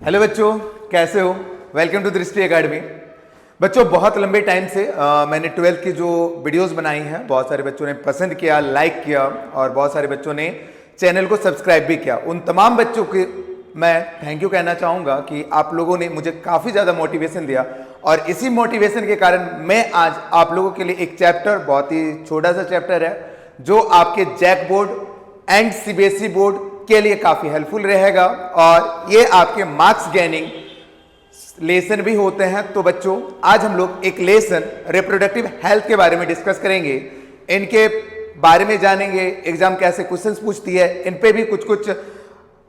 Hello बच्चों, कैसे हो? वेलकम टू दृष्टि एकेडमी। बच्चों, बहुत लंबे टाइम से मैंने 12th की जो वीडियोस बनाई हैं, बहुत सारे बच्चों ने पसंद किया, लाइक किया और बहुत सारे बच्चों ने चैनल को सब्सक्राइब भी किया। उन तमाम बच्चों के मैं थैंक यू कहना चाहूँगा कि आप लोगों ने मुझे काफ़ी ज़्यादा मोटिवेशन दिया और इसी मोटिवेशन के कारण मैं आज आप लोगों के लिए एक चैप्टर, बहुत ही छोटा सा चैप्टर है, जो आपके JAC board and CBSE board के लिए काफी हेल्पफुल रहेगा और ये आपके मार्क्स गेनिंग लेसन भी होते हैं। तो बच्चों, आज हम लोग एक लेसन रिप्रोडक्टिव हेल्थ के बारे में डिस्कस करेंगे, इनके बारे में जानेंगे, एग्जाम कैसे क्वेश्चंस पूछती है, इन पे भी कुछ कुछ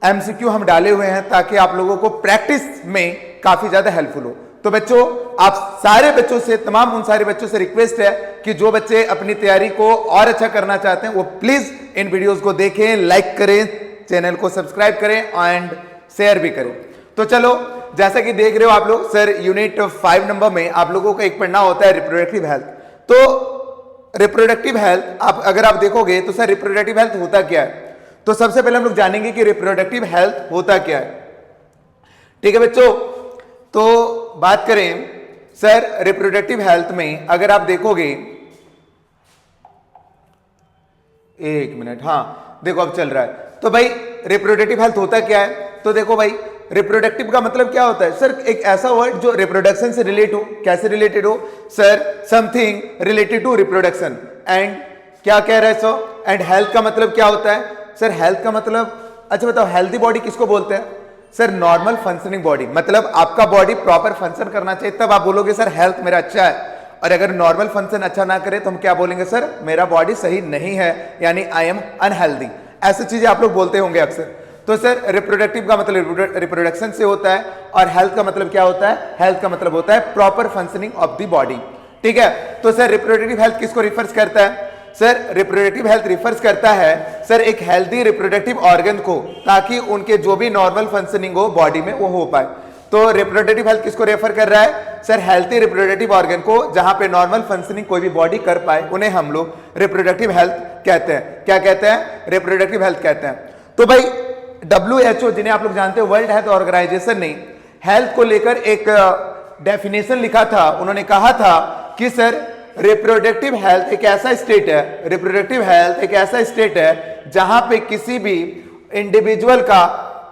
एमसीक्यू हम डाले हुए हैं ताकि आप लोगों को प्रैक्टिस में काफी ज्यादा हेल्पफुल हो। तो बच्चों, आप सारे बच्चों से, तमाम उन सारे बच्चों से रिक्वेस्ट है कि जो बच्चे अपनी तैयारी को और अच्छा करना चाहते हैं वो प्लीज इन वीडियोस को देखें, लाइक करें, चैनल को सब्सक्राइब करें एंड शेयर भी करें। तो चलो, जैसा कि देख रहे हो आप लोग, सर यूनिट 5 नंबर में आप लोगों को एक पढ़ना होता है रिप्रोडक्टिव हेल्थ। तो रिप्रोडक्टिव हेल्थ अगर आप देखोगे तो सर रिप्रोडक्टिव हेल्थ होता क्या है, तो सबसे पहले हम लोग जानेंगे कि रिप्रोडक्टिव हेल्थ होता क्या है। ठीक है बच्चों, तो बात करें सर रिप्रोडक्टिव हेल्थ में, अगर आप देखोगे, एक मिनट, हाँ देखो अब चल रहा है। तो भाई रिप्रोडक्टिव हेल्थ होता क्या है, तो देखो भाई, रिप्रोडक्टिव का मतलब क्या होता है सर? एक ऐसा वर्ड जो रिप्रोडक्शन से रिलेट हो। कैसे रिलेटेड हो sir? Something related to reproduction. And क्या कह रहे हैं सर? एंड हेल्थ का मतलब क्या होता है सर? हेल्थ का मतलब, अच्छा बताओ, हेल्दी बॉडी किसको बोलते हैं सर? नॉर्मल फंक्शनिंग बॉडी, मतलब आपका बॉडी प्रॉपर फंक्शन करना चाहिए, तब आप बोलोगे सर हेल्थ मेरा अच्छा है। और अगर नॉर्मल फंक्शन अच्छा ना करे तो हम क्या बोलेंगे सर? मेरा बॉडी सही नहीं है, यानी आई एम अनहेल्दी। ऐसी चीजें आप लोग बोलते होंगे अक्सर। तो सर रिप्रोडक्टिव का मतलब रिप्रोडक्शन से होता है और हेल्थ का मतलब क्या होता है? हेल्थ का मतलब होता है proper functioning of the body. ठीक है, तो सर रिप्रोडक्टिव हेल्थ किसको रिफर्स करता है सर? रिप्रोडक्टिव हेल्थ रिफर्स करता है सर एक हेल्दी रिप्रोडक्टिव ऑर्गन को, ताकि उनके जो भी नॉर्मल फंक्शनिंग हो बॉडी में वो हो पाए। तो रिप्रोडक्टिव हेल्थ किसको रेफर कर रहा है सर? हेल्थी रिप्रोडक्टिव ऑर्गन को, जहां पे नॉर्मल फंक्शनिंग कोई भी बॉडी कर पाए, उन्हें हम लोग रिप्रोडक्टिव हेल्थ कहते हैं। क्या कहते हैं? रिप्रोडक्टिव हेल्थ कहते हैं। तो भाई WHO, जिन्हें आप लोग जानते हो, वर्ल्ड हेल्थ ऑर्गेनाइजेशन ने हेल्थ को लेकर एक डेफिनेशन लिखा था। उन्होंने कहा था कि सर रिप्रोडक्टिव हेल्थ एक ऐसा स्टेट है, रिप्रोडक्टिव हेल्थ एक ऐसा स्टेट है जहां पे किसी भी इंडिविजुअल का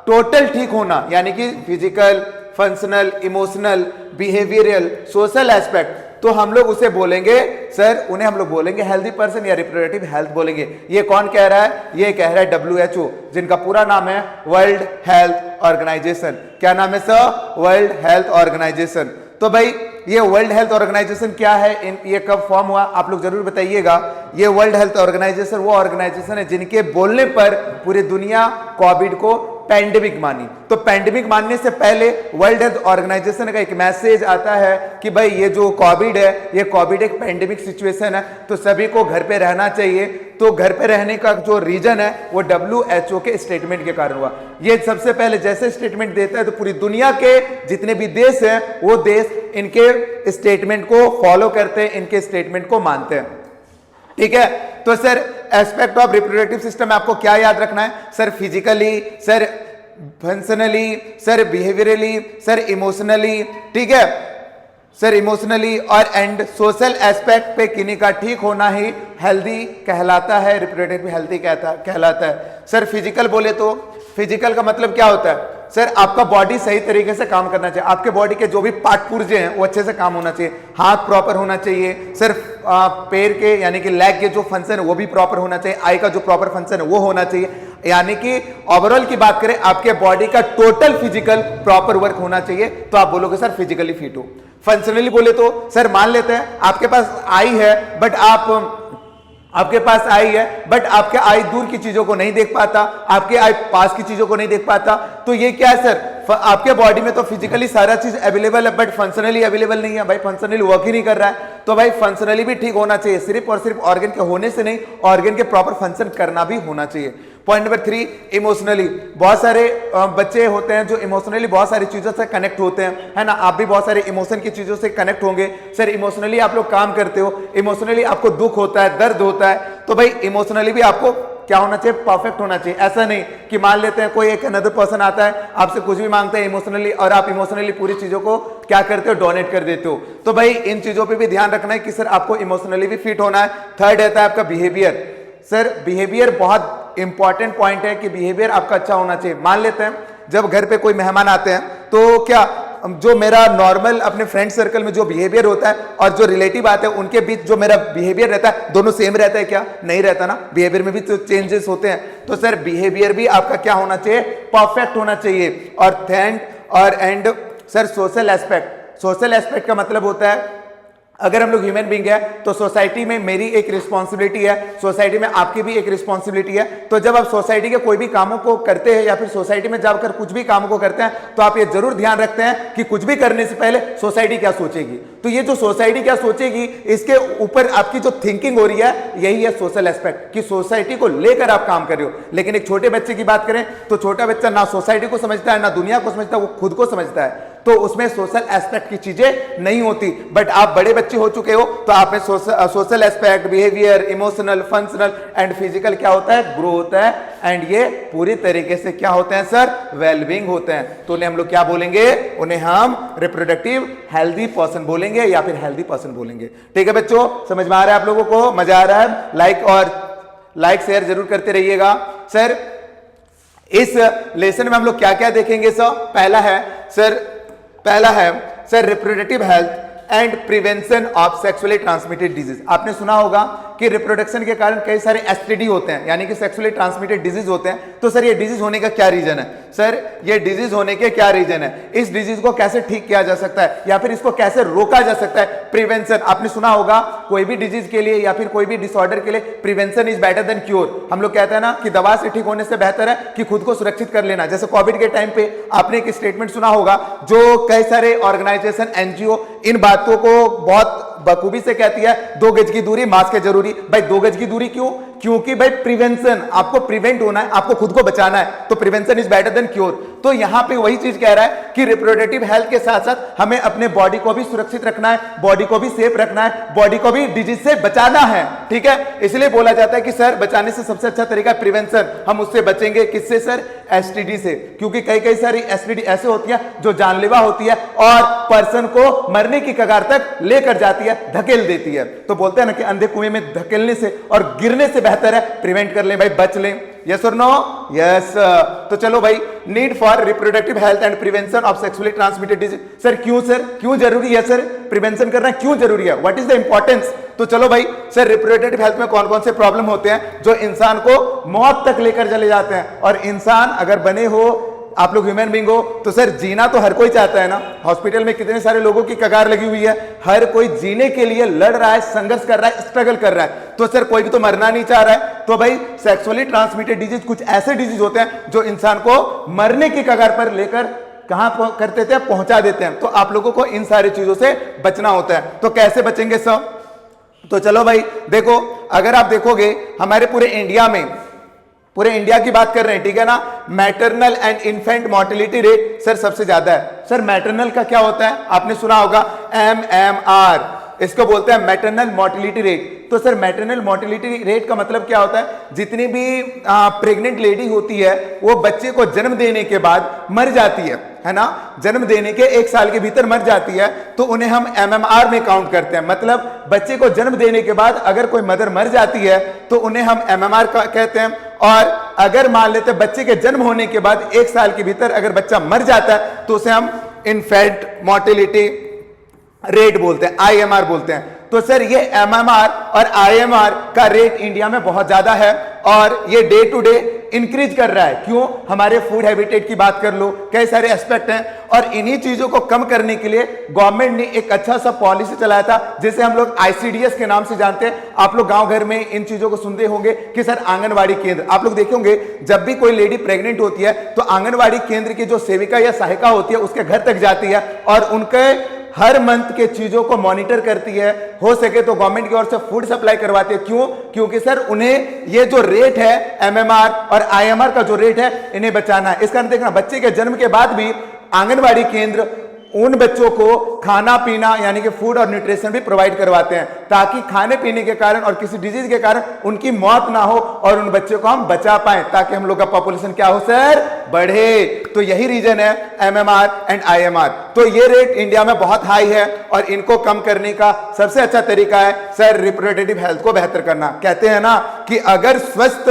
टोटल ठीक होना, यानी कि physical, functional, emotional, behavioural, social aspect, तो हम लोग उसे बोलेंगे सर, उन्हें हम लोग बोलेंगे हेल्दी पर्सन या रिप्रोडक्टिव हेल्थ बोलेंगे। ये कौन कह रहा है? ये कह रहा है WHO, जिनका पूरा नाम है वर्ल्ड हेल्थ ऑर्गेनाइजेशन। क्या नाम है सर? World health organisation. तो भाई ये वर्ल्ड हेल्थ ऑर्गेनाइजेशन क्या है, ये कब फॉर्म हुआ, आप लोग जरूर बताइएगा। ये वर्ल्ड हेल्थ ऑर्गेनाइजेशन वो ऑर्गेनाइजेशन है जिनके बोलने पर पूरी दुनिया कोविड को पैंडेमिक मानी। तो पैंडेमिक मानने से पहले वर्ल्ड हेल्थ ऑर्गेनाइजेशन का एक मैसेज आता है कि भाई ये जो कोविड है, ये कोविड एक पैंडेमिक सिचुएशन है, तो सभी को घर पे रहना चाहिए। तो घर पे रहने का जो रीजन है वो WHO के स्टेटमेंट के कारण हुआ। ये सबसे पहले जैसे स्टेटमेंट देता है तो पूरी दुनिया के जितने भी देश हैं वो देश इनके स्टेटमेंट को फॉलो करते हैं, इनके स्टेटमेंट को मानते हैं। ठीक है, तो sir aspect of reproductive system में आपको क्या याद रखना है sir? Physically, sir functionally, sir behaviourally, sir emotionally, ठीक है सर, इमोशनली और एंड सोशल एस्पेक्ट पे किन्हीं का ठीक होना ही हेल्दी कहलाता है, रिप्रोडक्टिव हेल्थी कहलाता है। सर फिजिकल बोले तो फिजिकल का मतलब क्या होता है सर? आपका बॉडी सही तरीके से काम करना चाहिए, आपके बॉडी के जो भी पार्ट पुर्जे हैं वो अच्छे से काम होना चाहिए, हाथ प्रॉपर होना चाहिए, सर पैर के यानी कि लेग के जो फंक्शन है वो भी प्रॉपर होना चाहिए, आई का जो प्रॉपर फंक्शन है वो होना चाहिए, यानी कि ओवरऑल की बात करें आपके बॉडी का टोटल फिजिकल प्रॉपर वर्क होना चाहिए, तो आप बोलोगे सर फिजिकली फिट हो। फंक्शनली बोले तो सर मान लेते हैं आपके पास आई है बट आपके पास आई है बट आपके आई दूर की चीजों को नहीं देख पाता, आपके आई पास की चीजों को नहीं देख पाता, तो ये क्या है सर? आपके बॉडी में तो फिजिकली सारा चीज अवेलेबल है बट फंक्शनली अवेलेबल नहीं है। भाई फंक्शनली वर्क ही नहीं कर रहा है, तो भाई फंक्शनली भी ठीक होना चाहिए। सिर्फ और सिर्फ ऑर्गन के होने से नहीं, ऑर्गन के प्रॉपर फंक्शन करना भी होना चाहिए। Point number 3, emotionally. बहुत सारे बच्चे होते हैं जो इमोशनली बहुत सारी चीजों से कनेक्ट होते हैं, है ना? आप भी बहुत सारे इमोशन की चीजों से कनेक्ट होंगे। सर इमोशनली आप लोग काम करते हो, इमोशनली आपको दुख होता है, दर्द होता है, तो भाई इमोशनली भी आपको क्या होना चाहिए, परफेक्ट होना चाहिए। ऐसा नहीं कि मान लेते हैं कोई एक अनदर पर्सन आता है आपसे कुछ भी मांगता है इमोशनली और आप इमोशनली पूरी चीजों को क्या करते हो, डोनेट कर देते हो। तो भाई इन चीजों पे भी ध्यान रखना है कि सर आपको इमोशनली भी फिट होना है। थर्ड रहता है आपका बिहेवियर। सर बिहेवियर बहुत इंपॉर्टेंट पॉइंट है कि बिहेवियर आपका अच्छा होना चाहिए। मान लेते हैं जब घर पे कोई मेहमान आते हैं तो क्या जो मेरा नॉर्मल अपने फ्रेंड सर्कल में जो बिहेवियर होता है और जो रिलेटिव आते हैं उनके बीच जो मेरा बिहेवियर रहता है दोनों सेम रहता है क्या, नहीं रहता ना, बिहेवियर में भी तो चेंजेस होते हैं। तो सर बिहेवियर भी आपका क्या होना चाहिए, परफेक्ट होना चाहिए। और and sir social aspect. Social aspect का मतलब होता है अगर हम लोग ह्यूमन बीइंग है तो सोसाइटी में मेरी एक रिस्पॉन्सिबिलिटी है, सोसाइटी में आपकी भी एक रिस्पॉन्सिबिलिटी है। तो जब आप सोसाइटी के कोई भी कामों को करते हैं या फिर सोसाइटी में जाकर कुछ भी कामों को करते हैं तो आप ये जरूर ध्यान रखते हैं कि कुछ भी करने से पहले सोसाइटी क्या सोचेगी। तो ये जो सोसाइटी क्या सोचेगी इसके ऊपर आपकी जो थिंकिंग हो रही है यही है सोशल एस्पेक्ट, कि सोसाइटी को लेकर आप काम कर रहे हो। लेकिन एक छोटे बच्चे की बात करें तो छोटा बच्चा ना सोसाइटी को समझता है ना दुनिया को समझता है, वो खुद को समझता है। तो उसमें सोशल एस्पेक्ट की चीजें नहीं होती। बट आप बड़े बच्चे हो चुके हो तो आप में social aspect, behaviour, emotional, functional and physical क्या होता है, ग्रो होता है। एंड ये पूरी तरीके से क्या होते हैं सर, वेलबींग होते हैं। तो उन्हें हम लोग क्या बोलेंगे, उन्हें हम रिप्रोडक्टिव हेल्दी पर्सन बोलेंगे या फिर हेल्दी पर्सन बोलेंगे। ठीक है बच्चों, समझ में आ रहा है आप लोगों को, मजा आ रहा है? लाइक शेयर जरूर करते रहिएगा। सर इस लेसन में हम लोग क्या क्या देखेंगे सर? पहला है sir reproductive health and prevention of sexually transmitted disease. आपने सुना होगा कि रिप्रोडक्शन के कारण कई सारे एसटीडी होते हैं, यानी कि सेक्सुअली ट्रांसमिटेड डिजीज होते हैं। तो सर ये डिजीज होने का क्या रीजन है? सर ये डिजीज होने के क्या रीजन है, इस डिजीज को कैसे ठीक किया जा सकता है या फिर इसको कैसे रोका जा सकता है? प्रिवेंशन। आपने सुना होगा कोई भी डिजीज के लिए या फिर कोई भी डिसऑर्डर के लिए prevention is better than cure. हम लोग कहते हैं ना कि दवा से ठीक होने से बेहतर है कि खुद को सुरक्षित कर लेना। जैसे कोविड के टाइम पे आपने एक स्टेटमेंट सुना होगा जो कई सारे ऑर्गेनाइजेशन, एनजीओ इन बातों को बहुत बखूबी से कहती है, 2 गज की दूरी, मास्क है जरूरी। भाई 2 गज की दूरी क्यों? क्योंकि भाई प्रिवेंशन, आपको प्रिवेंट होना है, आपको खुद को बचाना है, तो prevention is better than cure. तो यहां पे वही चीज कह रहा है कि रिप्रोडक्टिव हेल्थ के साथ साथ हमें अपने बॉडी को भी सुरक्षित रखना है, बॉडी को भी सेफ रखना है, बॉडी को भी डिजीज से बचाना है। ठीक है, इसलिए बोला जाता है कि सर बचाने से सबसे अच्छा तरीका प्रिवेंशन। हम उससे बचेंगे किससे सर? एसटीडी से। क्योंकि कई सारी एसटीडी ऐसे होती है जो जानलेवा होती है और पर्सन को मरने की कगार तक लेकर जाती है, धकेल देती है। तो बोलते हैं ना कि अंधे कुएं में धकेलने से और गिरने से बेहतर है प्रिवेंट कर लें भाई, बच लें। यस और नो? यस। तो चलो भाई, need for reproductive health and prevention of sexually transmitted disease. Sir क्यों जरूरी है सर प्रिवेंशन करना, क्यों जरूरी है? What is the importance? तो चलो भाई सर, रिप्रोडक्टिव हेल्थ में कौन कौन से प्रॉब्लम होते हैं जो इंसान को मौत तक लेकर चले जाते हैं? और इंसान अगर बने हो, आप लोग ह्यूमन बीइंग हो, तो सर जीना तो हर कोई चाहता है ना। हॉस्पिटल में कितने सारे लोगों की कगार लगी हुई है, हर कोई जीने के लिए लड़ रहा है, संघर्ष कर रहा है, स्ट्रगल कर रहा है। तो सर कोई भी तो मरना नहीं चाह रहा है। तो भाई सेक्सुअली ट्रांसमिटेड डिजीज कुछ ऐसे डिजीज होते हैं जो इंसान को मरने की कगार पर लेकर कहां करते थे, पहुंचा देते हैं। तो आप लोगों को इन सारी चीजों से बचना होता है। तो कैसे बचेंगे सर? तो चलो भाई देखो, अगर आप देखोगे हमारे पूरे इंडिया की बात कर रहे हैं, ठीक है ना, maternal and infant mortality rate sir सबसे ज्यादा है। सर मैटरनल का क्या होता है? आपने सुना होगा MMR, इसको बोलते हैं मैटरनल मोर्टेलिटी रेट। तो सर मैटरनल मोर्टेलिटी रेट का मतलब क्या होता है? जितनी भी प्रेग्नेंट लेडी होती है वो बच्चे को जन्म देने के बाद मर जाती है ना, जन्म देने के 1 साल के भीतर मर जाती है, तो उन्हें हम MMR में काउंट करते हैं। मतलब बच्चे को जन्म देने के बाद अगर कोई मदर मर जाती है तो उन्हें हम MMR कहते हैं। और अगर मान लेते हैं बच्चे के जन्म होने के बाद 1 साल के भीतर अगर बच्चा मर जाता है तो उसे हम इन्फेंट मोर्टेलिटी रेट बोलते हैं, IMR बोलते हैं। तो सर ये MMR और IMR का रेट इंडिया में बहुत ज्यादा है और ये डे टू डे इंक्रीज कर रहा है। क्यों? हमारे फूड हैबिटेट की बात कर लो, कई सारे एस्पेक्ट हैं। और इन्हीं चीजों को कम करने के लिए गवर्नमेंट ने एक अच्छा सा पॉलिसी चलाया था जिसे हम लोग ICDS के नाम से जानते हैं। आप लोग गांव घर में इन चीजों को सुनते होंगे कि सर आंगनवाड़ी केंद्र, आप लोग देखे होंगे जब भी कोई लेडी प्रेग्नेंट होती है तो आंगनवाड़ी केंद्र की जो सेविका या सहायिका होती है उसके घर तक जाती है और उनके हर मंथ के चीजों को मॉनिटर करती है। हो सके तो गवर्नमेंट की ओर से फूड सप्लाई करवाती है। क्यों? क्योंकि सर उन्हें ये जो रेट है MMR और IMR का जो रेट है इन्हें बचाना है। इस कारण देखना बच्चे के जन्म के बाद भी आंगनवाड़ी केंद्र उन बच्चों को खाना पीना यानी कि फूड और न्यूट्रिशन भी प्रोवाइड करवाते हैं, ताकि खाने पीने के कारण और किसी डिजीज के कारण उनकी मौत ना हो और उन बच्चों को हम बचा पाए, ताकि हम लोग का पॉपुलेशन क्या हो सर, बढ़े। तो यही रीजन है MMR एंड IMR। तो ये रेट इंडिया में बहुत हाई है और इनको कम करने का सबसे अच्छा तरीका है सर रिप्रोडक्टिव हेल्थ को बेहतर करना। कहते हैं ना कि अगर स्वस्थ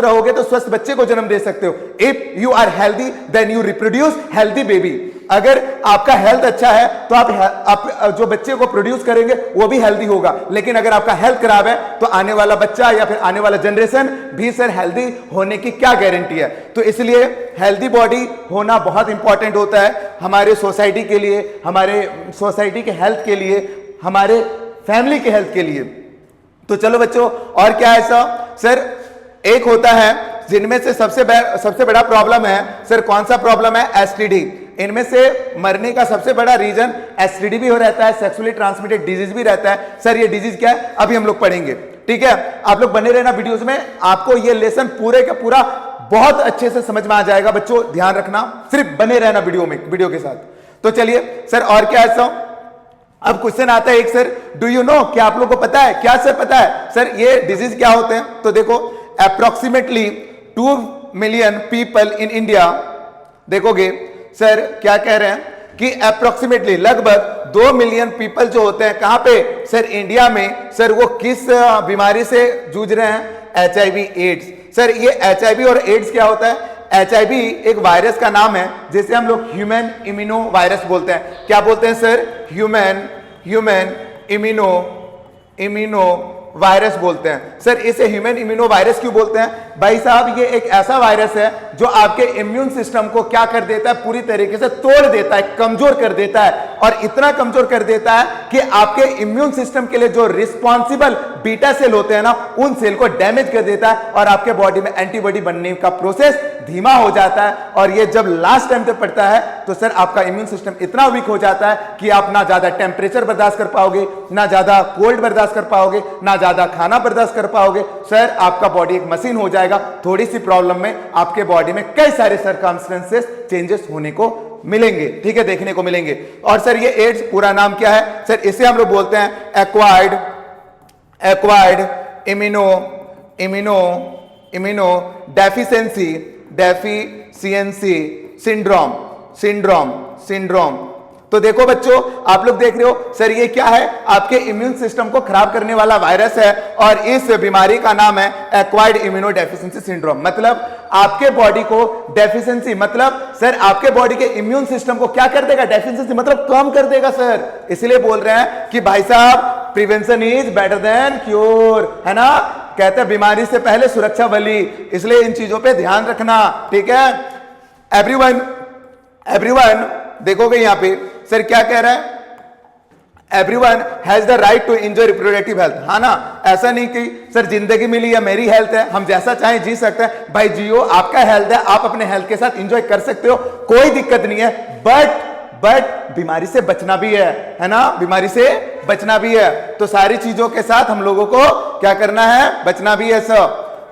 रहोगे तो स्वस्थ बच्चे को जन्म दे सकते हो। If you are healthy then you reproduce healthy baby. अगर आपका हेल्थ अच्छा है तो आप जो बच्चे को प्रोड्यूस करेंगे वो भी हेल्दी होगा, लेकिन अगर आपका हेल्थ खराब है तो आने वाला बच्चा या फिर आने वाला जनरेशन भी सर हेल्दी होने की क्या गारंटी है। तो इसलिए हेल्दी बॉडी होना बहुत इंपॉर्टेंट होता है हमारे सोसाइटी के लिए, हमारे सोसाइटी के हेल्थ के लिए, हमारे फैमिली के हेल्थ के लिए। तो चलो बच्चों, और क्या है सर, एक होता है जिनमें से सबसे बड़ा प्रॉब्लम है सर, कौन सा प्रॉब्लम है, एसटीडी। इनमें से मरने का सबसे बड़ा रीजन एसटीडी भी हो रहता है, सेक्सुअली ट्रांसमिटेड डिजीज भी रहता है। सर ये डिजीज क्या है अभी हम लोग पढ़ेंगे, ठीक है। आप लोग बने रहना वीडियोस में, आपको ये लेसन पूरे का पूरा बहुत अच्छे से समझ में आ जाएगा बच्चों, ध्यान रखना, सिर्फ बने रहना वीडियो के साथ। तो चलिए सर, और क्या है अब क्वेश्चन आता है एक, सर डू यू नो, क्या आप लोग को पता है, क्या सर पता है सर ये डिजीज क्या होते हैं। तो देखो approximately 2 million people in India, देखोगे सर क्या कह रहे हैं कि अप्रोक्सीमेटली लगभग 2 मिलियन पीपल जो होते हैं कहां पे सर, इंडिया में। सर वो किस बीमारी से जूझ रहे हैं, HIV एड्स। सर ये HIV और एड्स क्या होता है, HIV एक वायरस का नाम है जिसे हम लोग ह्यूमन इम्यूनो वायरस बोलते हैं। क्या बोलते हैं सर, ह्यूमन इम्यूनो वायरस बोलते हैं। सर इसे ह्यूमन इम्यूनो वायरस क्यों बोलते हैं भाई साहब, ये एक ऐसा वायरस है जो आपके इम्यून सिस्टम को क्या कर देता है, पूरी तरीके से तोड़ देता है, कमजोर कर देता है, और इतना कमजोर कर देता है कि आपके इम्यून सिस्टम के लिए जो रिस्पॉन्सिबल बीटा सेल होते हैं ना, उन सेल को डैमेज कर देता है और आपके बॉडी में एंटीबॉडी बनने का प्रोसेस धीमा हो जाता है। और ये जब लास्ट टाइम पे पड़ता है तो सर आपका इम्यून सिस्टम इतना वीक हो जाता है कि आप ना ज्यादा टेम्परेचर बर्दाश्त कर पाओगे, ना ज्यादा कोल्ड बर्दाश्त कर पाओगे, ना ज्यादा खाना बर्दाश्त कर पाओगे। सर आपका बॉडी एक मशीन हो जाएगा, थोड़ी सी प्रॉब्लम में आपके बॉडी में कई सारे सर्कमस्टेंसेस चेंजेस होने को मिलेंगे, ठीक है, देखने को मिलेंगे। और सर ये एड्स पूरा नाम क्या है सर, इसे हम लोग बोलते हैं एक्वायर्ड इम्यूनो डेफिशिएंसी सिंड्रोम। तो देखो बच्चों, आप लोग देख रहे हो सर ये क्या है, आपके इम्यून सिस्टम को खराब करने वाला वायरस है और इस बीमारी का नाम है एक्वायर्ड इम्यूनो डेफिशिएंसी सिंड्रोम। मतलब आपके बॉडी को डेफिशिएंसी, मतलब सर आपके बॉडी के इम्यून सिस्टम को क्या कर देगा, डेफिशिएंसी मतलब कम कर देगा सर। इसलिए बोल रहे हैं कि भाई साहब prevention is better than cure, है ना, कहते हैं बीमारी से पहले सुरक्षा बली। इसलिए इन चीजों पे ध्यान रखना, ठीक है। एवरीवन देखोगे यहां पे सर क्या कह रहा है, everyone has the right to enjoy reproductive health. हाँ ना, ऐसा नहीं कि सर जिंदगी मिली है, मेरी हेल्थ है, हम जैसा चाहें जी सकते हैं। भाई जियो, आपका हेल्थ है, आप अपने हेल्थ के साथ एंजॉय कर सकते हो, कोई दिक्कत नहीं है। बट बीमारी से बचना भी है ना, बीमारी से बचना भी है। तो सारी चीजों के साथ हम लोगों को क्या करना है, बचना भी है सर।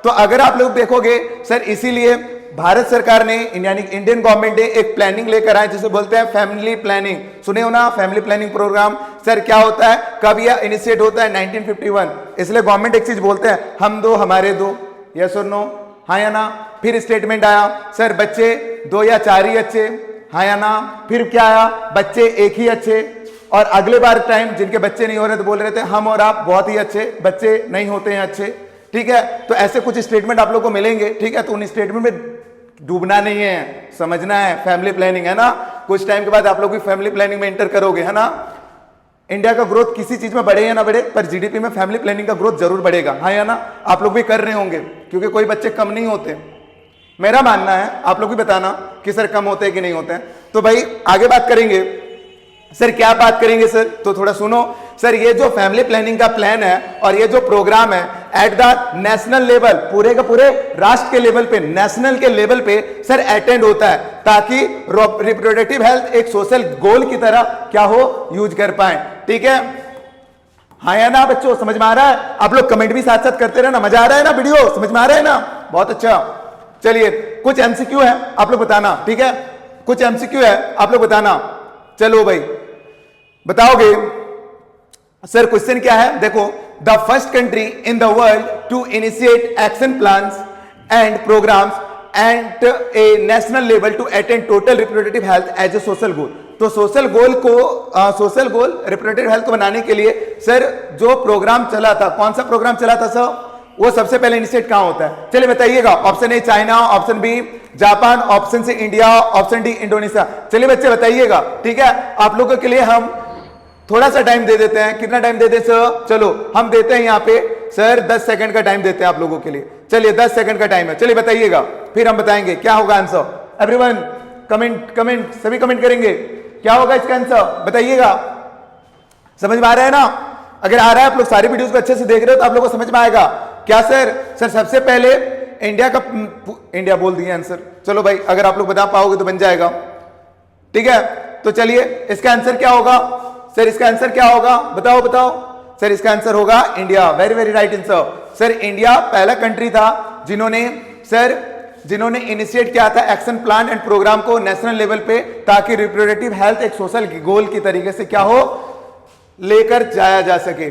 तो अगर आप लोग देखोगे सर, इसीलिए भारत सरकार ने यानी इंडियन गवर्नमेंट ने एक प्लानिंग लेकर आए जिसे बोलते हैं फैमिली प्लानिंग। सुने हो ना, फैमिली प्लानिंग प्रोग्राम। सर क्या होता है, कब यह इनिशिएट होता है, 1951। इसलिए गवर्नमेंट एक चीज बोलते हैं, हम दो हमारे दो, यस और नो, हाँ या ना। फिर स्टेटमेंट आया सर बच्चे 2 या 4 ही अच्छे, हाँ या ना। फिर क्या आया, बच्चे 1 ही अच्छे। और अगले बार टाइम जिनके बच्चे नहीं हो रहे तो बोल रहे थे हम और आप बहुत ही अच्छे, बच्चे नहीं होते हैं अच्छे, ठीक है। तो ऐसे कुछ स्टेटमेंट आप लोग को मिलेंगे, ठीक है। तो उन स्टेटमेंट में डूबना नहीं है, समझना है, फैमिली प्लानिंग है ना। कुछ टाइम के बाद आप लोग भी फैमिली प्लानिंग में एंटर करोगे, है ना। इंडिया का ग्रोथ किसी चीज में बढ़े या ना बढ़े, पर जीडीपी में फैमिली प्लानिंग का ग्रोथ जरूर बढ़ेगा, हाँ या ना। आप लोग भी कर रहे होंगे क्योंकि कोई बच्चे कम नहीं होते, मेरा मानना है। आप लोग भी बताना कि सर कम होते हैं कि नहीं होते हैं। तो भाई आगे बात करेंगे सर, क्या बात करेंगे सर, तो थोड़ा सुनो सर। ये जो फैमिली प्लानिंग का प्लान है और ये जो प्रोग्राम है एट द नेशनल लेवल, पूरे का पूरे राष्ट्र के लेवल पे, नेशनल के लेवल पे सर अटेंड होता है, ताकि रिप्रोडक्टिव हेल्थ एक सोशल गोल की तरह क्या हो, यूज कर पाए, ठीक है। हाँ या ना बच्चों, समझ में आ रहा है? आप लोग कमेंट भी साथ साथ करते रहना, मजा आ रहा है ना, वीडियो समझ में आ रहा है ना, बहुत अच्छा। चलिए कुछ एमसीक्यू है, आप लोग बताना, ठीक है। कुछ एमसीक्यू है, आप लोग बताना। चलो भाई बताओगे सर क्वेश्चन क्या है, देखो the first country in the world to initiate action plans and programs and a national level to attain total reproductive health as a social goal. तो सोशल गोल रिप्रोडक्टिव हेल्थ को बनाने के लिए सर जो programme चला था, कौन सा प्रोग्राम चला था सर, वो सबसे पहले इनिशिएट कहां होता है, चलिए बताइएगा। Option A China, option B Japan, option C India, option D Indonesia. चलिए बच्चे बताइएगा, ठीक है। आप लोगों के लिए हम थोड़ा सा टाइम दे देते हैं, कितना टाइम देते हैं सर, चलो हम देते हैं यहाँ पे सर 10 सेकंड का टाइम देते हैं आप लोगों के लिए। चलिए 10 सेकंड का टाइम है, चलिए बताइएगा, फिर हम बताएंगे क्या होगा आंसर। एवरीवन कमेंट सभी कमेंट करेंगे, क्या होगा इसका आंसर बताइएगा। समझ में आ रहा है ना? अगर आ रहा है, आप लोग सारी वीडियोस को अच्छे से देख रहे हो तो आप लोगों को समझ में आएगा क्या सर सबसे पहले इंडिया बोल दिए आंसर। चलो भाई अगर आप लोग बता पाओगे तो बन जाएगा, ठीक है। तो चलिए इसका आंसर क्या होगा सर, इसका आंसर क्या होगा बताओ सर। इसका आंसर होगा India, very very right answer. Sir India पहला कंट्री था जिन्होंने इनिशिएट किया था एक्शन प्लान एंड प्रोग्राम को नेशनल लेवल पे, ताकि रिप्रोडक्टिव हेल्थ एक सोशल गोल की तरीके से क्या हो, लेकर जाया जा सके।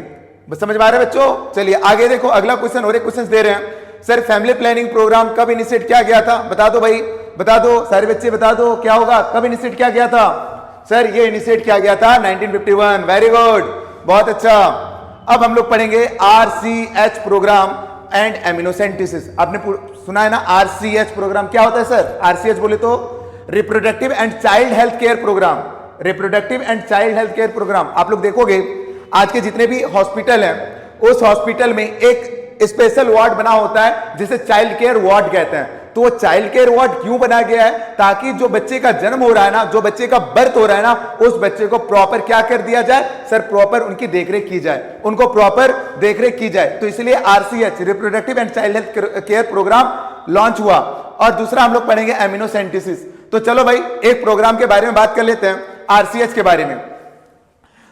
बस समझ में आ रहा है बच्चों? चलिए आगे देखो, अगला क्वेश्चन और एक क्वेश्चन दे रहे हैं सर, फैमिली प्लानिंग प्रोग्राम कब इनिशिएट किया गया था, बता दो भाई, बता दो सारे बच्चे, बता दो क्या होगा, कब इनिशिएट किया गया था सर। ये इनिशिएट किया गया था 1951, वेरी गुड, बहुत अच्छा। अब हम लोग पढ़ेंगे RCH प्रोग्राम एंड एमिनोसेंटेसिस। आपने सुना है ना RCH प्रोग्राम क्या होता है सर? RCH बोले तो reproductive and child health care program, reproductive and child health care program. आप लोग देखोगे आज के जितने भी हॉस्पिटल हैं, उस हॉस्पिटल में एक स्पेशल वार्ड बना होता है जिसे चाइल्ड केयर वार्ड कहते हैं। तो वो चाइल्ड केयर वार्ड क्यों बना गया है? ताकि जो बच्चे का जन्म हो रहा है ना, जो बच्चे का बर्थ हो रहा है ना, उस बच्चे को प्रॉपर क्या कर दिया जाए सर, प्रॉपर उनकी देखरेख की जाए, उनको प्रॉपर देखरेख की जाए। तो इसलिए RCH reproductive and child health care program launch हुआ। और दूसरा हम लोग पढ़ेंगे एमिनोसेंटेसिस। तो चलो भाई एक प्रोग्राम के बारे में बात कर लेते हैं, RCH के बारे में।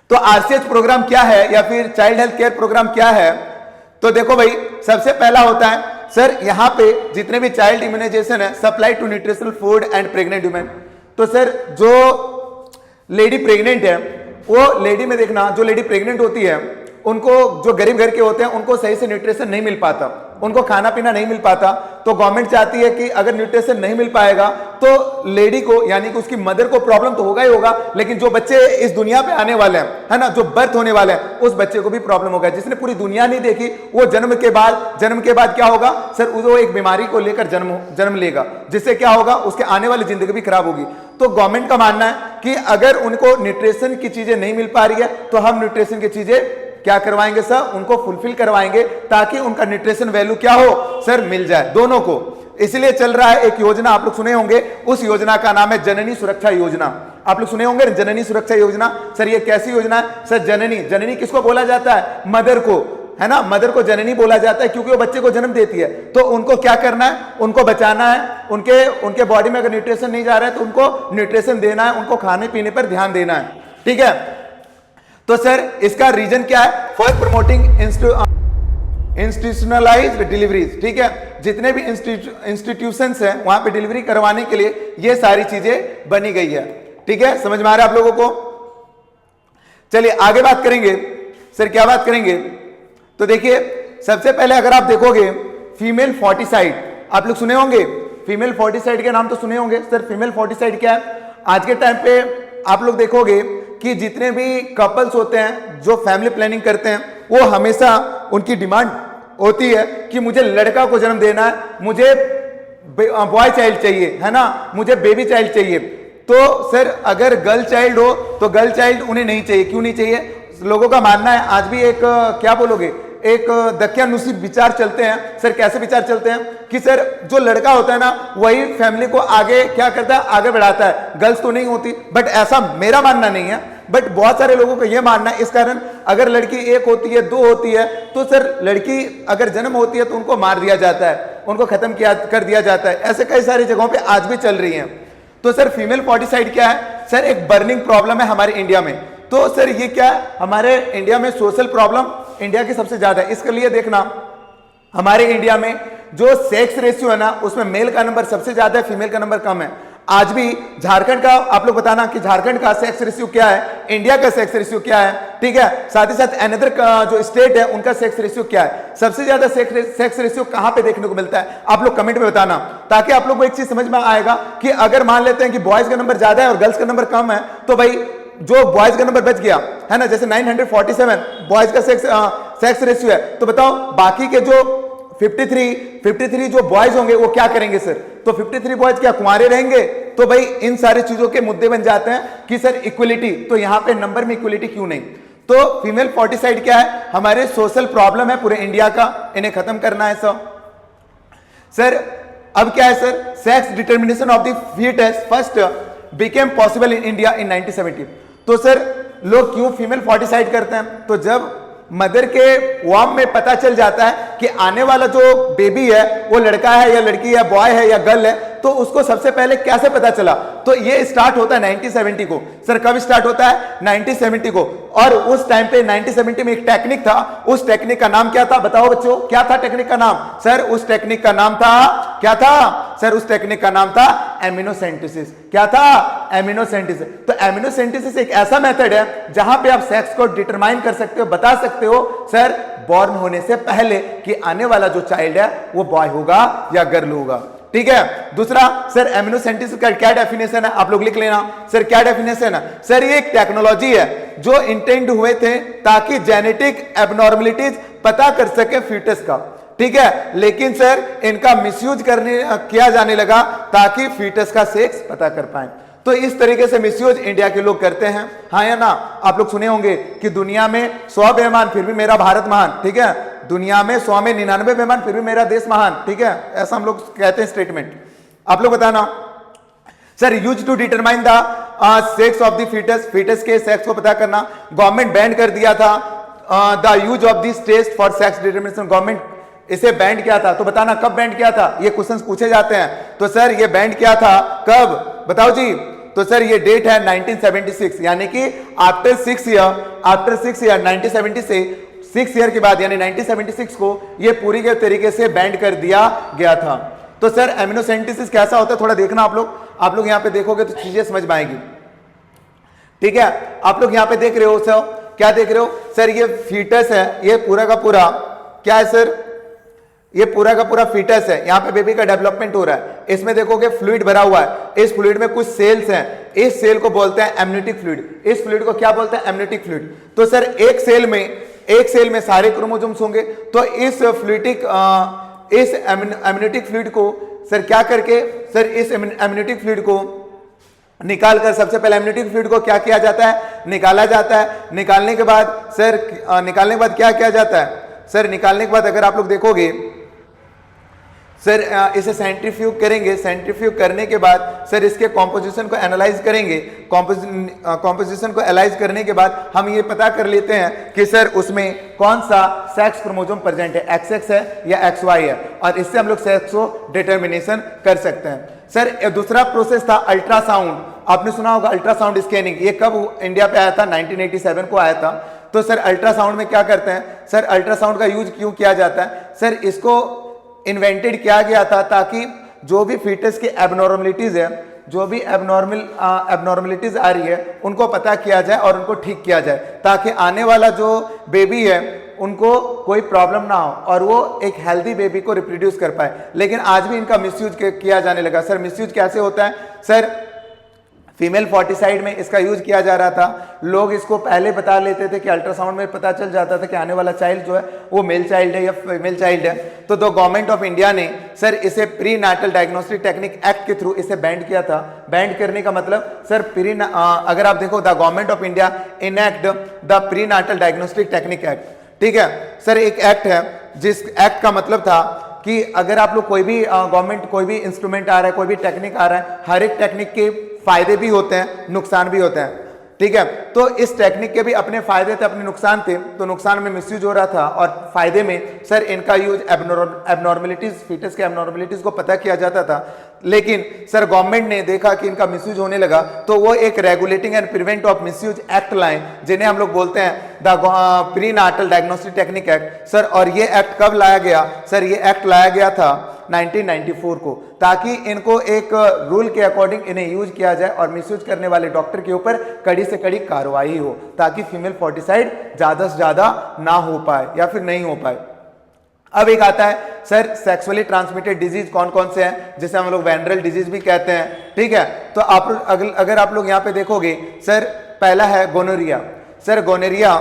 तो RCH प्रोग्राम क्या है या फिर चाइल्ड हेल्थ केयर प्रोग्राम क्या है? तो देखो भाई सबसे पहला होता है सर, यहां पे जितने भी चाइल्ड इम्यूनाइजेशन है, supply to nutritional food and pregnant women. तो सर जो लेडी प्रेग्नेंट है, वो लेडी में देखना, जो लेडी प्रेग्नेंट होती है उनको, जो गरीब घर के होते हैं उनको सही से न्यूट्रिशन नहीं मिल पाता, उनको खाना पीना नहीं मिल पाता। तो गवर्नमेंट चाहती है कि अगर न्यूट्रिशन नहीं मिल पाएगा तो लेडी को यानी कि उसकी मदर को प्रॉब्लम तो होगा ही होगा, लेकिन जो बच्चे इस दुनिया पे आने वाले हैं, है ना, जो बर्थ होने वाले हैं, उस बच्चे को भी प्रॉब्लम होगा। जिसने पूरी दुनिया नहीं देखी वो जन्म के बाद क्या होगा सर, वो एक बीमारी को लेकर जन्म लेगा, जिससे क्या होगा, उसके आने वाली जिंदगी भी खराब होगी। तो गवर्नमेंट का मानना है कि अगर उनको न्यूट्रिशन की चीजें नहीं मिल पा रही है तो हम न्यूट्रिशन की चीजें क्या करवाएंगे सर, उनको फुलफिल करवाएंगे, ताकि उनका न्यूट्रिशन वैल्यू क्या हो सर, मिल जाए दोनों को। इसलिए चल रहा है एक योजना, आप लोग सुने होंगे, उस योजना का नाम है जननी सुरक्षा योजना। आप लोग सुने होंगे जननी सुरक्षा योजना। सर ये कैसी योजना है सर? जननी किसको बोला जाता है? मदर को, है ना, मदर को जननी बोला जाता है क्योंकि वो बच्चे को जन्म देती है। तो उनको क्या करना है, उनको बचाना है, उनके बॉडी में अगर न्यूट्रिशन नहीं जा रहा है तो उनको न्यूट्रिशन देना है, उनको खाने पीने पर ध्यान देना है, ठीक है। तो सर इसका रीजन क्या है? फॉर प्रमोटिंग इंस्टीट्यूशनलाइज्ड डिलीवरीज, ठीक है। जितने भी इंस्टीट्यूशंस हैं वहां पे डिलीवरी करवाने के लिए ये सारी चीजें बनी गई है, ठीक है। समझ में आ रहा है आप लोगों को? चलिए आगे बात करेंगे सर, क्या बात करेंगे? तो देखिए सबसे पहले अगर आप देखोगे फीमेल फोर्टिसाइड, आप लोग सुने होंगे फीमेल फोर्टिसाइड के नाम तो सुने होंगे सर। फीमेल फोर्टिसाइड क्या है? आज के टाइम पे आप लोग देखोगे कि जितने भी कपल्स होते हैं जो फैमिली प्लानिंग करते हैं, वो हमेशा उनकी डिमांड होती है कि मुझे लड़का को जन्म देना है, मुझे बॉय चाइल्ड चाहिए, है ना, मुझे बेबी चाइल्ड चाहिए। तो सर अगर गर्ल चाइल्ड हो तो गर्ल चाइल्ड उन्हें नहीं चाहिए। क्यों नहीं चाहिए? लोगों का मानना है, आज भी एक क्या बोलोगे, एक दक्यानुसी विचार चलते हैं सर। कैसे विचार चलते हैं कि सर जो लड़का होता है ना वही फैमिली को आगे क्या करता है, आगे बढ़ाता है, गर्ल्स तो नहीं होती। बट ऐसा मेरा मानना नहीं है, बट बहुत सारे लोगों का यह मानना है। इस कारण अगर लड़की एक होती है, दो होती है, तो सर लड़की अगर जन्म होती है तो उनको मार दिया जाता है, उनको खत्म कर दिया जाता है। ऐसे कई सारी जगहों पे आज भी चल रही हैं। तो सर फीमेल फोर्टिसाइड क्या है सर? एक बर्निंग प्रॉब्लम है हमारे इंडिया में। तो सर ये क्या है, हमारे इंडिया में सोशल प्रॉब्लम इंडिया की सबसे ज्यादा है। इसके लिए देखना हमारे इंडिया में जो सेक्स रेशियो है ना, उसमें मेल का नंबर सबसे ज्यादा है, फीमेल का नंबर कम है। आज भी झारखंड का आप लोग बताना कि झारखंड का सेक्स रेशियो क्या है, इंडिया का सेक्स रेशियो क्या है, ठीक है, साथ ही साथ अनदर जो स्टेट है उनका सेक्स रेशियो क्या है, सबसे ज्यादा सेक्स रेशियो कहां पे देखने को मिलता है, आप लोग कमेंट में बताना, ताकि आप लोग को एक चीज समझ में आएगा कि अगर मान लेते हैं कि बॉयज का नंबर ज्यादा है और गर्ल्स का नंबर कम है, तो भाई जो बॉयज का नंबर बच गया है ना, जैसे 947 बॉयज का सेक्स रेशियो है, तो बताओ बाकी के जो 53 जो बॉयज होंगे वो क्या करेंगे सर, तो 53 बॉयज क्या कुंवारे रहेंगे, तो भाई इन सारी चीजों के मुद्दे बन जाते हैं कि सर इक्वलिटी, तो यहां पे नंबर में इक्वलिटी क्यों नहीं, तो फीमेल फोर्टिसाइड क्या है, हमारे सोशल प्रॉब्लम है पूरे इंडिया का, इन्हें खत्म करना है सर। अब क्या है sir, sex determination of the foetus first became possible in India in 1970। तो सर लोग क्यों फीमेल फोर्टिसाइड करते हैं, तो जब मदर के वॉर्म में पता चल जाता है कि आने वाला जो बेबी है वो लड़का है या लड़की है, बॉय है या गर्ल है, तो उसको सबसे पहले कैसे पता चला, तो ये स्टार्ट होता है 1970 को। सर कब स्टार्ट होता है, 1970 को, और उस टाइम पे 1970 में एक टेक्निक था, उस टेक्निक का नाम क्या था, बताओ बच्चों क्या था टेक्निक का नाम, सर उस टेक्निक का नाम था, क्या था सर, उस टेक्निक का नाम था एमिनोसेंटेसिस। क्या था, एमिनोसेंटेसिस। तो एमिनोसेंटेसिस एक ऐसा मेथड है जहां पे आप सेक्स को डिटरमाइन कर सकते हो, बता सकते हो सर बॉर्न होने से पहले कि आने वाला जो चाइल्ड है वो बॉय होगा या गर्ल होगा, ठीक है। दूसरा सर एमिनोसेंटेसिस का क्या डेफिनेशन है, आप लोग लिख लेना सर क्या डेफिनेशन है, सर ये एक टेक्नोलॉजी है जो इंटेंड हुए थे ताकि जेनेटिक एबनॉर्मलिटीज पता कर सके फीटस का, ठीक है, लेकिन सर इनका मिसयूज किया जाने लगा ताकि फीटस का सेक्स पता कर पाए। तो इस तरीके से मिसयूज इंडिया के लोग करते हैं, हाँ या ना। आप लोग सुने होंगे कि दुनिया में 100 बेईमान फिर भी मेरा भारत महान, ठीक है, दुनिया में 100 में 99 बेईमान फिर भी मेरा देश महान, ठीक है, ऐसा हम लोग कहते हैं स्टेटमेंट। आप लोग बताना sir use to determine the sex of the foetus, foetus के सेक्स को पता करना, गवर्नमेंट बैन कर दिया था the use of this test for sex determination, government इसे बैंड किया था। तो बताना कब बैंड किया था, ये क्वेश्चंस पूछे जाते हैं, तो सर ये बैंड किया था कब, बताओ जी, तो सर ये डेट है 1976, यानी कि आफ्टर 6 ईयर 1970 से 6 ईयर के बाद यानी 1976 को ये पूरी के तरीके से बैंड कर दिया गया था। तो सर एमिनोसेंटेसिस कैसा होता है थोड़ा देखना आप लोग यहां पे देखोगे तो चीजें समझ में आएगी, ठीक है। आप लोग यहां पे देख रहे हो सर, क्या देख रहे हो सर, ये फीटस है, ये पूरा का पूरा क्या है सर, ये पूरा का पूरा फीटस है, यहाँ पे बेबी का डेवलपमेंट हो रहा है, इसमें देखोगे फ्लूइड भरा हुआ है, इस फ्लूइड में कुछ सेल्स हैं, इस सेल को बोलते हैं एमनियोटिक फ्लूइड, इस फ्लूइड को क्या बोलते हैं, एमनियोटिक फ्लूइड। तो सर एक सेल में सारे क्रोमोसोम्स होंगे, तो इस एमनियोटिक फ्लूइड को सर क्या करके, सर इस एमनियोटिक फ्लूइड को निकालकर, सबसे पहले एमनियोटिक फ्लूइड को क्या किया जाता है, निकाला जाता है। निकालने के बाद सर क्या किया जाता है, सर निकालने के बाद अगर आप लोग देखोगे सर इसे सेंट्रीफ्यूग करेंगे, सेंट्रीफ्यूग करने के बाद सर इसके कॉम्पोजिशन को एनालाइज करेंगे, कॉम्पोजिशन को एनालाइज करने के बाद हम ये पता कर लेते हैं कि सर उसमें कौन सा सेक्स क्रोमोसोम प्रेजेंट है, XX है या XY है, और इससे हम लोग सेक्स को डिटर्मिनेशन कर सकते हैं। सर दूसरा प्रोसेस था अल्ट्रासाउंड, आपने सुना होगा अल्ट्रासाउंड स्कैनिंग, ये कब इंडिया पे आया था, 1987 को आया था। तो सर अल्ट्रासाउंड में क्या करते हैं, सर अल्ट्रासाउंड का यूज क्यों किया जाता है, सर इसको इन्वेंटेड किया गया था ताकि जो भी फीटस की एबनॉर्मलिटीज है, जो भी एबनॉर्मलिटीज आ रही है उनको पता किया जाए और उनको ठीक किया जाए, ताकि आने वाला जो बेबी है उनको कोई प्रॉब्लम ना हो और वो एक हेल्दी बेबी को रिप्रोड्यूस कर पाए। लेकिन आज भी इनका मिसयूज किया जाने लगा। सर मिसयूज कैसे होता है, सर फीमेल फोर्टिसाइड में इसका यूज किया जा रहा था, लोग इसको पहले बता लेते थे कि अल्ट्रासाउंड में पता चल जाता था कि आने वाला चाइल्ड जो है वो मेल चाइल्ड है या फीमेल चाइल्ड है। तो गवर्नमेंट ऑफ इंडिया ने सर इसे pre natal diagnostic technique act के थ्रू इसे बैंड किया था। बैंड करने का मतलब सर अगर आप देखो the government of India enact the pre natal diagnostic technique act, ठीक है सर, एक एक्ट है जिस एक्ट का मतलब था कि अगर आप लोग कोई भी गवर्नमेंट कोई भी इंस्ट्रूमेंट आ रहा है, कोई भी टेक्निक आ रहा है, हर एक टेक्निक के फायदे भी होते हैं, नुकसान भी होते हैं, ठीक है। तो इस टेक्निक के भी अपने फायदे थे, अपने नुकसान थे। तो नुकसान में मिसयूज हो रहा था और फायदे में सर इनका यूज एबनॉर्मलिटीज, फीटस के एबनॉर्मलिटीज को पता किया जाता था। लेकिन सर गवर्नमेंट ने देखा कि इनका मिसयूज होने लगा, तो वो एक regulating and prevent of misuse act लाए, जिन्हें हम लोग बोलते हैं the pre natal diagnostic technique act. Sir और ये एक्ट कब लाया गया, सर ये एक्ट लाया गया था 1994 को, ताकि इनको एक रूल के अकॉर्डिंग इन्हें यूज किया जाए और मिसयूज करने वाले डॉक्टर के ऊपर कड़ी से कड़ी कार्रवाई हो, ताकि फीमेल फोर्टिसाइड ज्यादा से ज्यादा ना हो पाए या फिर नहीं हो पाए। अब एक आता है सर सेक्सुअली ट्रांसमिटेड डिजीज कौन कौन से हैं, जिसे हम लोग वेनरल डिजीज भी कहते हैं, ठीक है। तो आप अगर आप लोग यहाँ पे देखोगे सर, पहला है गोनोरिया। सर गोनोरिया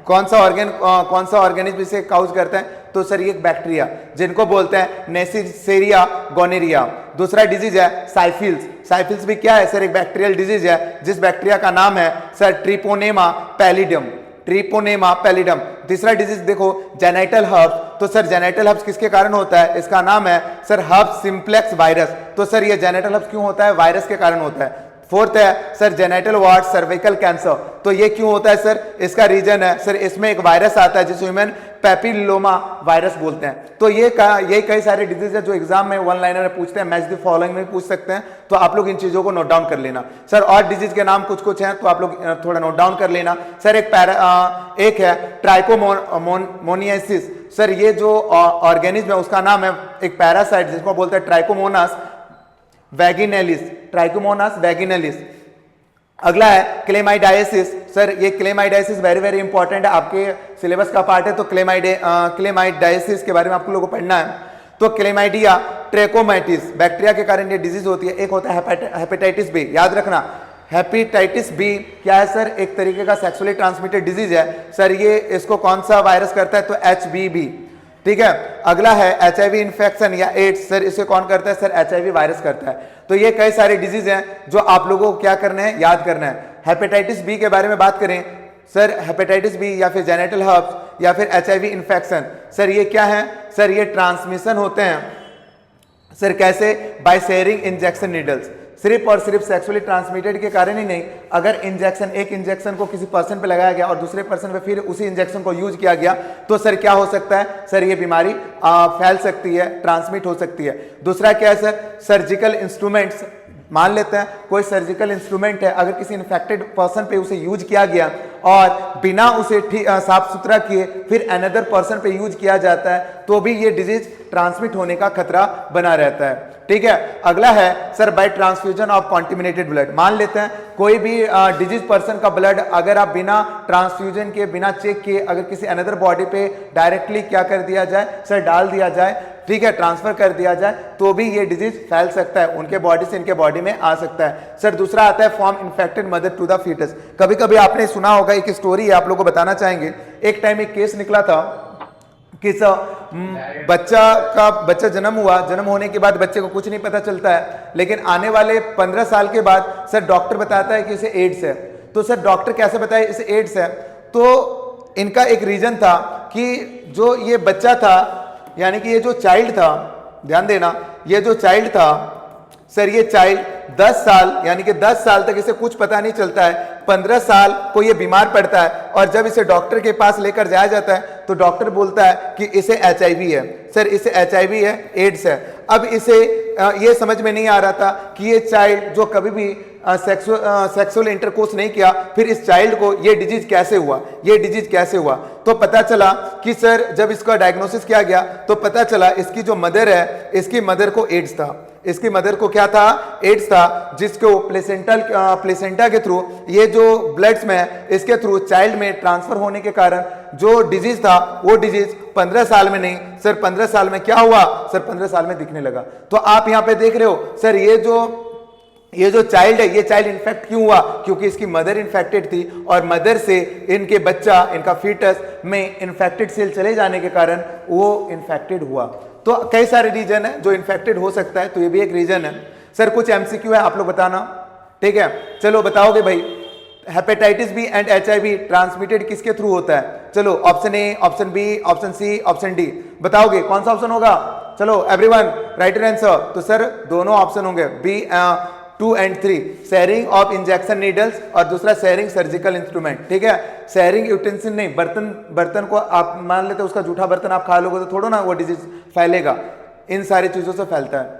कौन सा ऑर्गेनिज्म इसे काउज करता है, तो सर ये एक बैक्टीरिया जिनको बोलते हैं नेसिसेरिया गोनोरिया। दूसरा डिजीज है साइफिल्स। साइफिल्स भी क्या है सर, एक बैक्टीरियल डिजीज है, जिस बैक्टीरिया का नाम है sir Treponema pallidum, Treponema pallidum. तीसरा डिजीज देखो जेनाइटल हर्ब्स। तो सर जेनाइटल हर्ब्स किसके कारण होता है, इसका नाम है सर हर्ब्स सिंप्लेक्स वायरस। तो सर ये जेनाइटल हर्ब्स क्यों होता है, वायरस के कारण होता है। फोर्थ है sir genital ward cervical cancer. तो ये क्यों होता है सर, इसका रीजन है सर इसमें एक वायरस आता है जिसे ह्यूमन पैपिलोमा वायरस बोलते हैं। तो ये कई सारे डिजीज है जो एग्जाम में वन लाइनर में पूछते हैं, मैच द फॉलोइंग में पूछ सकते हैं। तो आप लोग इन चीजों को नोट डाउन कर लेना। सर और डिजीज के नाम कुछ कुछ हैं, तो आप लोग थोड़ा नोट डाउन कर लेना। सर एक है ट्राइकोमोनियासिस। सर ये जो ऑर्गेनिज्म है उसका नाम है एक पैरासाइट जिसको बोलते हैं ट्राइकोमोनास वैगिनेलिस, ट्राइकोमोनास वैगिनेलिस। अगला है क्लेमाइडाइसिस। सर ये क्लेमाइडाइसिस वेरी वेरी इंपॉर्टेंट है, आपके सिलेबस का पार्ट है, तो क्लेमाइडाइसिस के बारे में आप लोगों को पढ़ना है। तो क्लेमाइडिया ट्रेकोमाइटिस बैक्टीरिया के कारण ये डिजीज होती है। एक होता है हेपेटाइटिस बी, याद रखना हेपेटाइटिस बी क्या है सर, एक तरीके का सेक्सुअली ट्रांसमिटेड डिजीज है। सर ये इसको कौन सा वायरस करता है, तो HBV, ठीक है। अगला है HIV इन्फेक्शन या एड्स। सर इसे कौन करता है, सर HIV वायरस करता है। तो ये कई सारे डिजीज हैं जो आप लोगों को क्या करना है, याद करना है। हेपेटाइटिस बी के बारे में बात करें सर, हेपेटाइटिस बी या फिर जेनेटल हर्ब्स या फिर HIV इन्फेक्शन, सर ये क्या है, सर ये ट्रांसमिशन होते हैं सर कैसे, बाय शेयरिंग इंजेक्शन नीडल्स। सिर्फ और सिर्फ सेक्सुअली ट्रांसमिटेड के कारण ही नहीं, अगर एक इंजेक्शन को किसी पर्सन पे लगाया गया और दूसरे पर्सन पे फिर उसी इंजेक्शन को यूज किया गया, तो सर क्या हो सकता है, सर ये बीमारी फैल सकती है, ट्रांसमिट हो सकती है। दूसरा क्या है सर, सर्जिकल इंस्ट्रूमेंट्स। मान लेते हैं कोई सर्जिकल इंस्ट्रूमेंट है, अगर किसी इन्फेक्टेड पर्सन पे उसे यूज किया गया और बिना उसे साफ सुथरा किए फिर अनदर पर्सन पे यूज किया जाता है, तो भी ये डिजीज ट्रांसमिट होने का खतरा बना रहता है, ठीक है। अगला है sir by transfusion of contaminated blood. मान लेते हैं कोई भी डिजीज पर्सन का ब्लड अगर आप बिना ट्रांसफ्यूजन के, बिना चेक किए अगर किसी अनदर बॉडी पे डायरेक्टली क्या कर दिया जाए, सर डाल दिया जाए, ठीक है, ट्रांसफर कर दिया जाए, तो भी ये डिजीज फैल सकता है, उनके बॉडी से इनके बॉडी में आ सकता है। सर दूसरा आता है from infected mother to the foetus. कभी कभी आपने सुना होगा, एक स्टोरी है आप लोगों को बताना चाहेंगे। एक टाइम एक केस निकला था कि बच्चा जन्म हुआ, जन्म होने के बाद बच्चे को कुछ नहीं पता चलता है, लेकिन आने वाले 15 साल के बाद सर डॉक्टर बताता है कि इसे एड्स है। तो सर डॉक्टर कैसे बताए इसे एड्स है, तो इनका एक रीजन था कि जो ये बच्चा था, यानी कि ये जो चाइल्ड था, ध्यान देना, ये जो चाइल्ड था सर, ये चाइल्ड 10 साल यानी कि 10 साल तक इसे कुछ पता नहीं चलता है, 15 साल को ये बीमार पड़ता है और जब इसे डॉक्टर के पास लेकर जाया जाता है तो डॉक्टर बोलता है कि इसे HIV है। सर इसे HIV है, एड्स है। अब इसे ये समझ में नहीं आ रहा था कि ये चाइल्ड जो कभी भी सेक्सुअल इंटरकोर्स नहीं किया, फिर इस चाइल्ड को ये डिजीज कैसे हुआ, तो पता चला कि सर जब इसका डायग्नोसिस किया गया तो पता चला इसकी जो मदर है, इसकी मदर को एड्स था। इसकी मदर को क्या था, एड्स था, जिसको प्लेसेंटा के थ्रू, ये जो ब्लड्स में है इसके थ्रू चाइल्ड में ट्रांसफर होने के कारण जो डिजीज था वो डिजीज 15 साल में नहीं सर 15 साल में क्या हुआ, सर 15 साल में दिखने लगा। तो आप यहां पे देख रहे हो सर, ये जो चाइल्ड है, ये चाइल्ड इन्फेक्ट क्यों हुआ, क्योंकि इसकी मदर इन्फेक्टेड थी और मदर से इनके बच्चा, इनका फीटस में इन्फेक्टेड सेल चले जाने के कारण वो इन्फेक्टेड हुआ। तो कई सारे रीजन है जो इन्फेक्टेड हो सकता है, तो ये भी एक रीजन है। सर कुछ MCQ है, आप लोग बताना, ठीक है। चलो बताओगे भाई, hepatitis B and HIV transmitted किसके थ्रू होता है, चलो option A, option B, option C, option D, बताओगे कौन सा ऑप्शन होगा। चलो एवरीवन राइट एन आंसर। तो सर दोनों ऑप्शन होंगे B 2 and 3, sharing of injection needles और दूसरा शेयरिंग सर्जिकल इंस्ट्रूमेंट, ठीक है। शेयरिंग यूटेंसिल नहीं, बर्तन को आप मान लेते उसका जूठा बर्तन आप खा लोगे तो थोड़ा ना वो डिजीज फैलेगा, इन सारी चीजों से फैलता है।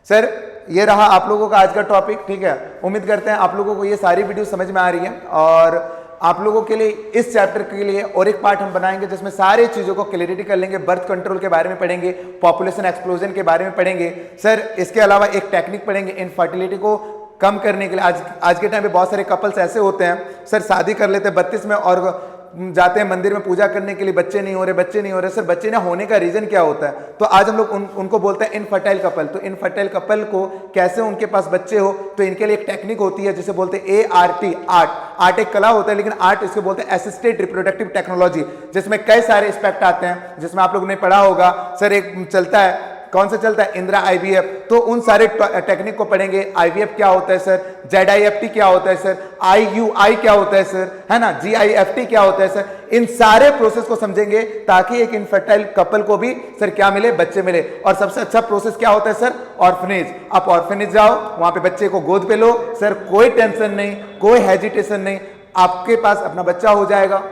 सर ये रहा आप लोगों का आज का टॉपिक, ठीक है। उम्मीद करते हैं आप लोगों को ये सारी वीडियो समझ में आ रही है और आप लोगों के लिए इस चैप्टर के लिए और एक पार्ट हम बनाएंगे जिसमें सारी चीजों को क्लैरिटी कर लेंगे, बर्थ कंट्रोल के बारे में पढ़ेंगे, पॉपुलेशन एक्सप्लोजन के बारे में पढ़ेंगे सर। इसके अलावा एक टेक्निक पढ़ेंगे इनफर्टिलिटी को कम करने के लिए। आज के टाइम पे बहुत सारे कपल्स ऐसे होते हैं सर, शादी कर लेते हैं 32 में और जाते हैं मंदिर में पूजा करने के लिए, बच्चे नहीं हो रहे सर। बच्चे ना होने का रीजन क्या होता है? तो आज हम लोग उनको बोलते हैं इनफर्टाइल कपल। तो इनफर्टाइल कपल को कैसे उनके पास बच्चे हो, तो इनके लिए एक टेक्निक होती है जिसे बोलते हैं ART, आर्ट एक कला होता है, लेकिन आर्ट इसको बोलते हैं असिस्टेड रिप्रोडक्टिव टेक्नोलॉजी, जिसमें कई सारे एस्पेक्ट आते हैं, जिसमें आप लोगों ने पढ़ा होगा सर। एक चलता है, कौन सा चलता है? इंदिरा IVF। तो उन सारे टेक्निक को पढ़ेंगे। IVF क्या होता है सर, ZIFT क्या होता है सर, IUI क्या होता है सर, है ना, GIFT क्या होता है सर। इन सारे प्रोसेस को समझेंगे ताकि एक इनफर्टाइल कपल को भी सर क्या मिले, बच्चे मिले। और सबसे अच्छा प्रोसेस क्या होता है सर? ऑर्फनेज। आप ऑर्फनेज जाओ, वहां पे बच्चे को गोद पे लो सर, कोई टेंशन नहीं, कोई हेजिटेशन नहीं, आपके पास अपना बच्चा हो जाएगा,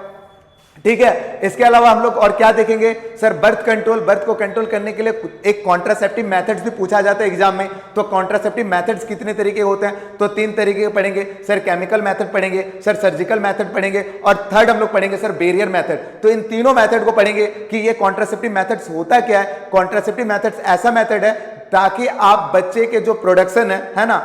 ठीक है। इसके अलावा हम लोग और क्या देखेंगे सर? Birth control. बर्थ को कंट्रोल करने के लिए एक कॉन्ट्रासेप्टिव मेथड्स भी पूछा जाता है एग्जाम में। तो कॉन्ट्रासेप्टिव मेथड्स कितने तरीके होते हैं? तो 3 तरीके के पढ़ेंगे सर। केमिकल मेथड पढ़ेंगे सर, सर्जिकल मेथड पढ़ेंगे, और थर्ड हम लोग पढ़ेंगे सर बैरियर मेथड। तो इन तीनों मेथड को पढ़ेंगे कि ये कॉन्ट्रासेप्टिव मेथड्स होता क्या है। कॉन्ट्रासेप्टिव मेथड्स ऐसा मेथड है ताकि आप बच्चे के जो प्रोडक्शन है ना,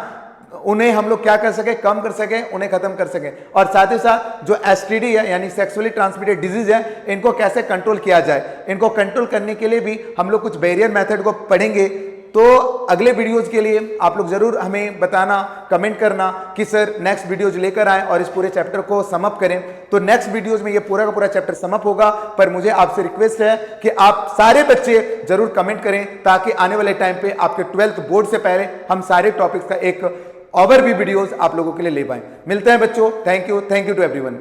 उन्हें हम लोग क्या कर सके, कम कर सके, उन्हें खत्म कर सके। और साथ ही साथ जो STD है यानी सेक्सुअली ट्रांसमिटेड डिजीज है, इनको कैसे कंट्रोल किया जाए। इनको कंट्रोल करने के लिए भी हम लोग कुछ बैरियर मेथड को पढ़ेंगे। तो अगले वीडियोज के लिए आप लोग जरूर हमें बताना, कमेंट करना कि सर नेक्स्ट वीडियोज लेकर आए और इस पूरे चैप्टर को समअप करें। तो नेक्स्ट वीडियोज में ये पूरा का पूरा चैप्टर समअप होगा, पर मुझे आपसे रिक्वेस्ट है कि आप सारे बच्चे जरूर कमेंट करें ताकि आने वाले टाइम पे आपके 12th बोर्ड से पहले हम सारे टॉपिक्स का एक ओवरव्यू वीडियोस आप लोगों के लिए ले पाएं। मिलते हैं बच्चों, थैंक यू टू एवरीवन।